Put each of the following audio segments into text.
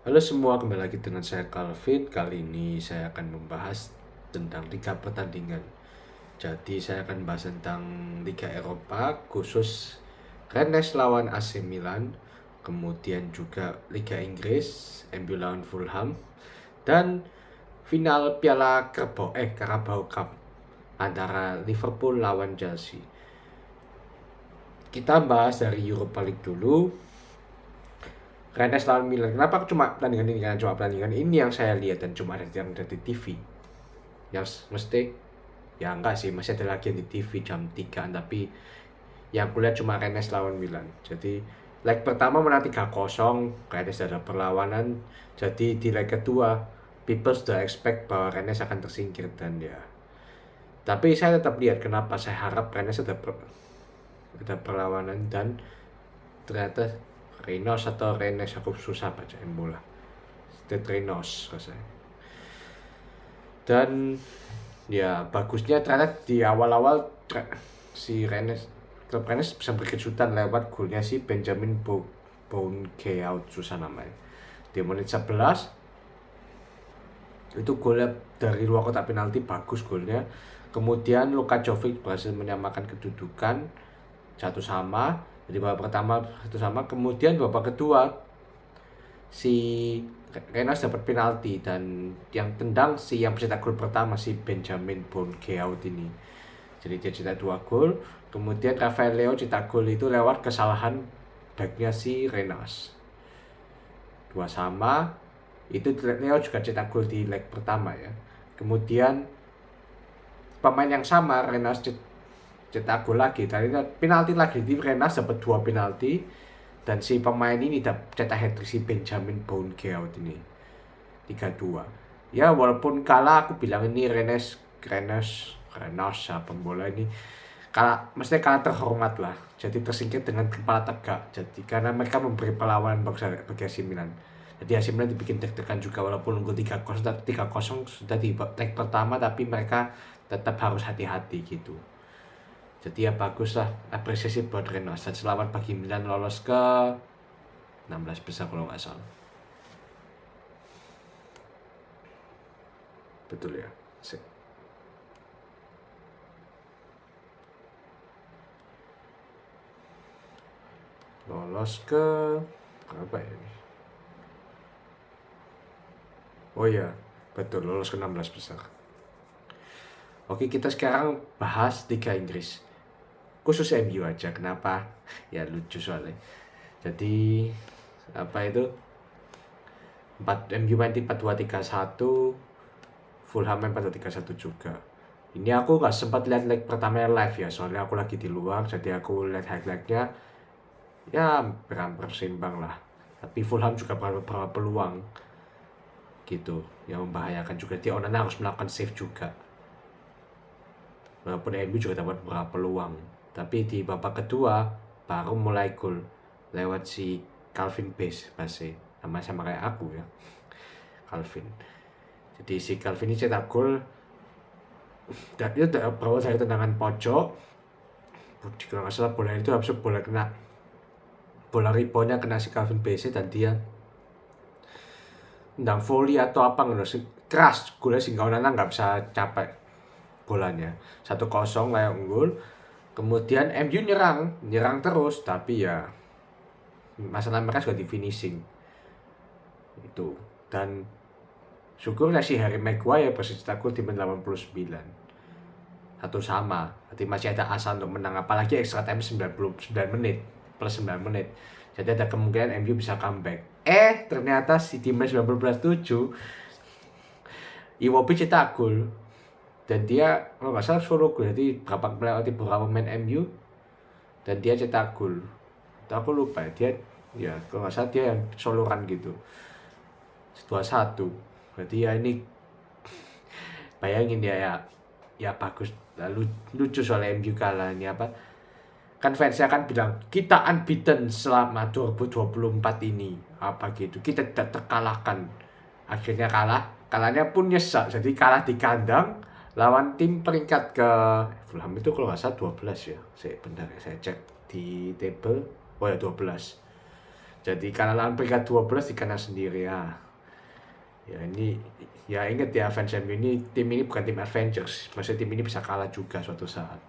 Halo semua, kembali lagi dengan saya Calvin. Kali ini saya akan membahas tentang Liga pertandingan. Jadi saya akan bahas tentang Liga Eropa, khusus Rennes lawan AC Milan, kemudian juga Liga Inggris, MU lawan Fulham, dan final Piala Carabao Cup antara Liverpool lawan Chelsea. Kita bahas dari Europa League dulu. Rennes lawan Milan. Kenapa cuma pertandingan ini? Karena cuma pertandingan ini yang saya lihat dan cuma ada yang ada di TV. Yang mesti ya enggak sih, masih ada lagi yang di TV jam 3, tapi yang kulihat cuma Rennes lawan Milan. Jadi leg pertama menang 3-0, Rennes ada perlawanan. Jadi di leg kedua people sudah expect bahwa Rennes akan tersingkir dan ya. Tapi saya tetap lihat, kenapa saya harap Rennes ada perlawanan, dan ternyata Renos atau Rennes, aku susah baca bola. Renos rasanya. Dan ya bagusnya ternyata di awal-awal si klub Rennes bisa berkejutan lewat golnya si Benjamin Bounkeaut, susah namanya. Di menit 11 itu golnya dari luar kotak penalti, bagus golnya. Kemudian Luka Jovic berhasil menyamakan kedudukan 1-1. Jadi babak pertama 1-1, kemudian babak kedua si Rennes dapat penalti dan yang tendang si yang pencetak gol pertama, si Benjamin Bounkeaut ini. Jadi dia cetak 2 gol, kemudian Rafael Leo cetak gol itu lewat kesalahan backnya si Rennes. 2-2. Itu Leo juga cetak gol di leg pertama ya. Kemudian pemain yang sama Rennes cetak gol lagi, dan ini penalti lagi. Di Rennes dapat 2 penalti dan si pemain ini cetak hat-trick, si Benjamin Bounkeaut ini. 3-2. Ya walaupun kalah, aku bilang ini Rennes pembola ini kalah, mestinya kalah terhormat lah. Jadi tersingkir dengan kepala tegak. Jadi karena mereka memberi perlawanan bagi AC Milan. Jadi AC Milan dibikin deg-degan juga, walaupun unggul 3-0 sudah di leg pertama, tapi mereka tetap harus hati-hati gitu. Jadi ya bagus lah, apresiasi buat Rennes, dan selamat bagi Milan lolos ke 16 besar kalau nggak salah. Betul ya. Sip. Lolos ke apa ya ini? Oh iya, betul, lolos ke 16 besar. Oke, kita sekarang bahas Liga Inggris, khusus MU aja. Kenapa? Ya lucu soalnya. Jadi apa itu, MU main 4-2-3-1, Fulham main 4-2-3-1 juga. Ini aku gak sempat lihat leg pertamanya live ya, soalnya aku lagi di luar. Jadi aku lihat highlightnya, ya hampir seimbang lah. Tapi Fulham juga beberapa peluang gitu yang membahayakan juga. Dia Onana harus melakukan save juga, walaupun MU juga dapat beberapa peluang. Tapi di babak kedua baru mulai gol lewat si Calvin Bassey, nama sama kayak aku ya, Calvin. Jadi si Calvin ini cetak gol, dan itu berawal dari tendangan pojok. Kalau nggak salah bola itu habis bola reboundnya kena si Calvin Bassey, dan dia tendang volley atau apa nggak, keras golnya sehingga Onana nggak bisa capai bolanya. 1-0 kayak unggul. Kemudian MU nyerang terus, tapi ya masalah mereka juga di finishing itu. Dan syukurnya si Harry Maguire berhasil cetak gol di menit 89, 1-1. Berarti masih ada asa untuk menang, apalagi extra time 99 menit plus 9 menit. Jadi ada kemungkinan MU bisa comeback. Ternyata si di menit 97 Iwobi cetak gol, dan dia kalau nggak salah solo gol. Jadi melewati beberapa pemain MU dan dia cetak gol. Aku lupa dia, ya kalau nggak salah dia yang solo run gitu. 2-1. Berarti ya ini bayangin ya bagus. Lalu lucu soal MU kalah ini apa, kan fansnya kan bilang kita unbeaten selama 2024 ini apa gitu, kita tidak terkalahkan. Akhirnya kalahnya pun nyesek. Jadi kalah di kandang lawan tim peringkat ke Fulham itu kalau nggak salah 12 ya. Bentar ya, saya cek di table. Oh ya 12. Jadi karena lawan peringkat 12 di kandang sendiri ya. Ya ini ya inget ya fans MU ini, tim ini bukan tim Avengers. Maksudnya tim ini bisa kalah juga suatu saat.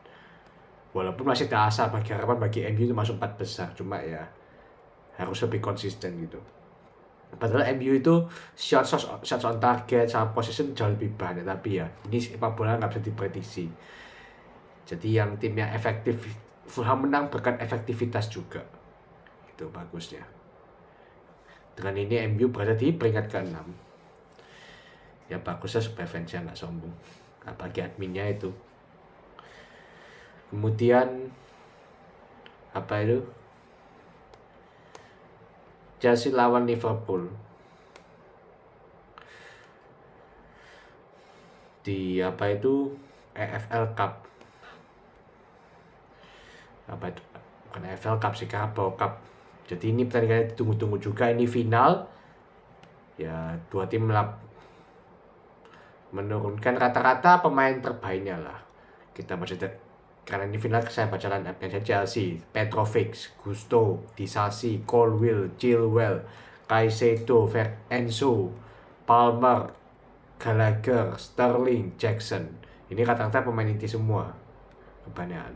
Walaupun masih ada asa bagi harapan bagi MU itu masuk 4 besar, cuma ya harus lebih konsisten gitu. Padahal MU itu shots on target sama possession jauh lebih banyak, tapi ya ini sepak bola nggak bisa diprediksi. Jadi yang timnya efektif, Fulham menang berkat efektivitas juga. Itu bagusnya. Dengan ini MU berada di peringkat ke-6. Ya bagusnya supaya fansnya nggak sombong. Apalagi adminnya itu. Kemudian apa itu? Chelsea lawan Liverpool. Di apa itu? EFL Cup. Apa itu? Bukan EFL Cup sih, Carabao Cup. Jadi ini pertandingan ditunggu-tunggu juga, ini final. Ya, dua tim menurunkan rata-rata pemain terbaiknya lah. Kita masih karena ini final, saya baca line up-nya Chelsea: Petrovic, Gusto, Disasi, Colwill, Chilwell, Caicedo, Enzo, Palmer, Gallagher, Sterling, Jackson. Ini rata-rata pemain inti semua kebanyakan.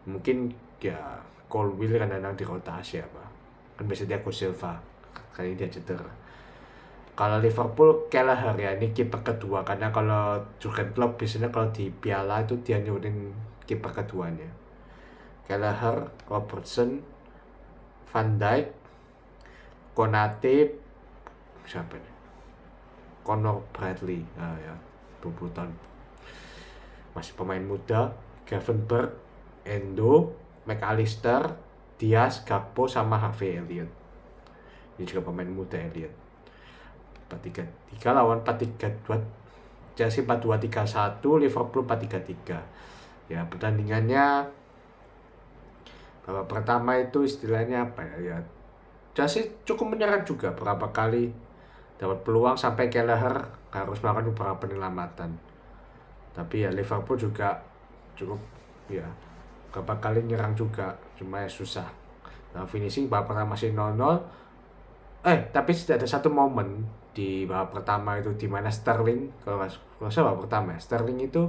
Mungkin ya Colwill kadang-kadang di rotasi apa. Kan biasanya Thiago Silva, kali ini dia cedera. Kalau Liverpool, Kelleher ya, ini kiper kedua, karena kalau Jurgen Klopp biasanya kalau di Piala itu dia nyuruhin kiper keduanya. Kelleher, Robertson, Van Dijk, Konate, siapa nih? Conor Bradley, ya, 20 tahun, masih pemain muda. Gravenberch, Endo, McAllister, Diaz, Gakpo, sama Harvey Elliott. Ini juga pemain muda Elliott. 4-3-3 lawan 4-3-2, Chelsea 4-2-3-1, Liverpool 4-3-3. Ya pertandingannya babak pertama itu istilahnya apa ya, Chelsea cukup menyerang juga, berapa kali dapat peluang sampai Kelleher harus melakukan beberapa penyelamatan. Tapi ya Liverpool juga cukup ya berapa kali nyerang juga, cuma ya susah. Nah finishing babak pertama masih 0-0. Tapi ada satu momen di babak pertama itu di mana Sterling, kalau nggak salah babak pertama ya, Sterling itu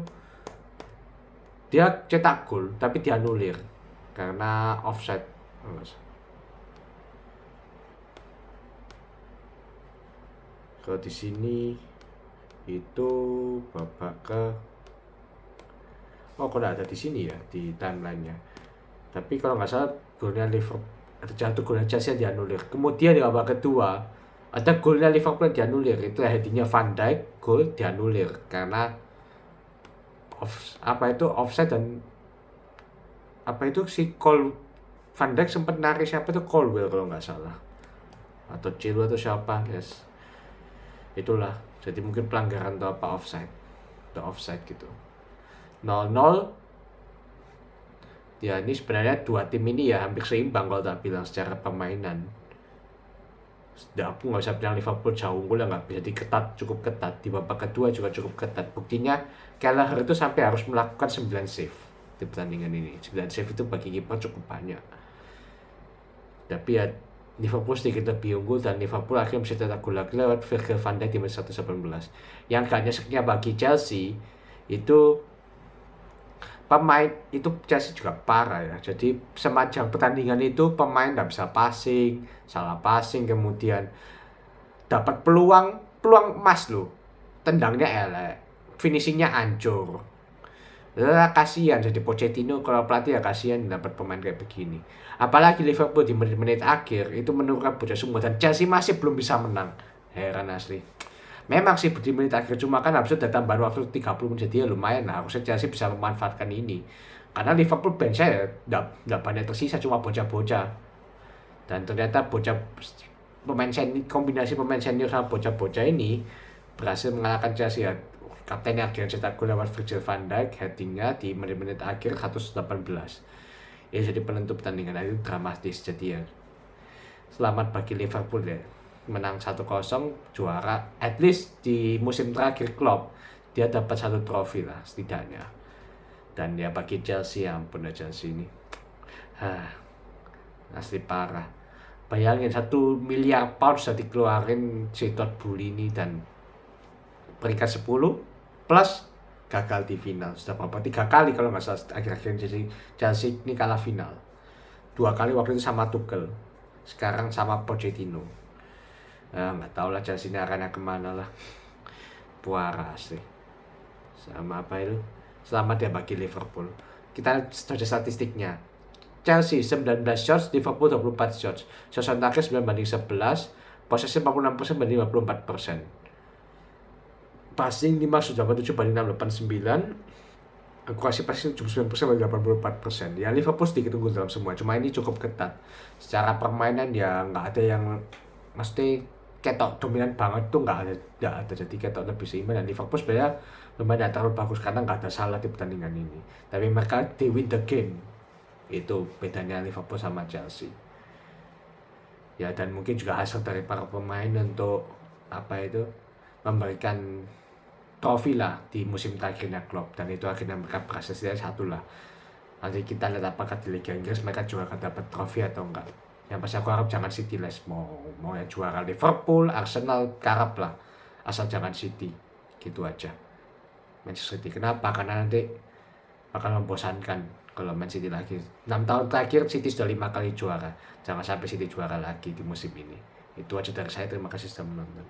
dia cetak gol tapi dianulir karena offside. Kalau di sini itu babak ke kok nggak ada di sini ya di timelinenya. Tapi kalau nggak salah golnya Liverpool, ada jatuh golnya Chelsea dianulir. Kemudian di babak kedua ada golnya Liverpool yang dianulir, itu headingnya Van Dijk, gol dianulir karena offside, dan apa itu si Van Dijk sempat narik siapa itu, Colwill kalau nggak salah, atau Chilwell atau siapa, yes. Itulah, jadi mungkin pelanggaran atau apa, offside gitu. 0-0. Ya ini sebenarnya dua tim ini ya hampir seimbang kalau tak bilang secara permainan. Aku nggak bisa bilang Liverpool jauh unggul, ya nggak bisa, diketat, cukup ketat. Di babak kedua juga cukup ketat. Buktinya Kelleher itu sampai harus melakukan 9 save di pertandingan ini. 9 save itu bagi kiper cukup banyak. Tapi ya Liverpool sedikit lebih unggul, dan Liverpool akhirnya bisa cetak gol lagi lewat Virgil van Dijk di menit 118. Yang gak nyeseknya bagi Chelsea itu pemain itu, Chelsea juga parah ya. Jadi semacam pertandingan itu pemain nggak bisa passing, salah passing, kemudian dapat peluang emas loh, tendangnya elek, finishingnya hancur. Kasihan, jadi Pochettino kalau pelatih ya kasihan dapat pemain kayak begini. Apalagi Liverpool di menit-menit akhir itu menurunkan bocah semua, dan Chelsea masih belum bisa menang. Heran asli. Memang sih di menit akhir, cuma kan habis itu datang baru waktu 30 menit, jadi ya lumayan lah. Harusnya Chelsea bisa memanfaatkan ini. Karena Liverpool bench-nya ya nggak banyak tersisa, cuma bocah-bocah. Dan ternyata pemain senior, kombinasi pemain senior sama bocah-bocah ini berhasil mengalahkan Chelsea ya. Kaptennya akhirnya cetak gol lewat Virgil van Dijk, headingnya di menit-menit akhir 118. Ya jadi penentu pertandingan itu dramatis, jadi ya selamat bagi Liverpool ya, menang 1-0, juara. At least di musim terakhir Klopp dia dapat 1 trofi lah setidaknya. Dan ya bagi Chelsea, ya ampun ya Chelsea ini asli parah. Bayangin 1 miliar pound sudah dikeluarin si Todd Boehly ini, dan peringkat 10 plus gagal di final. Sudah berapa? 3 kali kalau nggak salah akhir-akhir Chelsea ini kalah final. 2 kali waktu itu sama Tuchel, sekarang sama Pochettino. Nggak tahu lah Chelsea ini arahnya kemana lah. Puaras sih. Sama apa itu? Selamat ya bagi Liverpool. Kita saja statistiknya. Chelsea 19 shots, Liverpool 24 shots. Shots on target 9-11, possession 46% banding 54%. Passing 5-87-6-89. Akurasi passing 79% banding 84%. Ya Liverpool sedikit unggul dalam semua, cuma ini cukup ketat. Secara permainan ya nggak ada yang mesti ketok dominan banget tuh, nggak ada. Jadi ketok lebih seimbang, dan Liverpool sebenarnya lumayan terlalu bagus karena nggak ada salah di pertandingan ini. Tapi mereka they win the game. Itu bedanya Liverpool sama Chelsea. Ya, dan mungkin juga hasil dari para pemain untuk memberikan trofi lah di musim terakhirnya Klopp, dan itu akhirnya mereka berhasil satu lah. Nanti kita lihat apakah di Liga Inggris mereka juga akan dapat trofi atau enggak. Yang pasti aku harap jangan City les, mau yang juara Liverpool, Arsenal, karap lah, asal jangan City, gitu aja. Manchester City, kenapa? Karena nanti bakal membosankan kalau Man City lagi. 6 tahun terakhir City sudah 5 kali juara. Jangan sampai City juara lagi di musim ini. Itu aja dari saya. Terima kasih sudah menonton.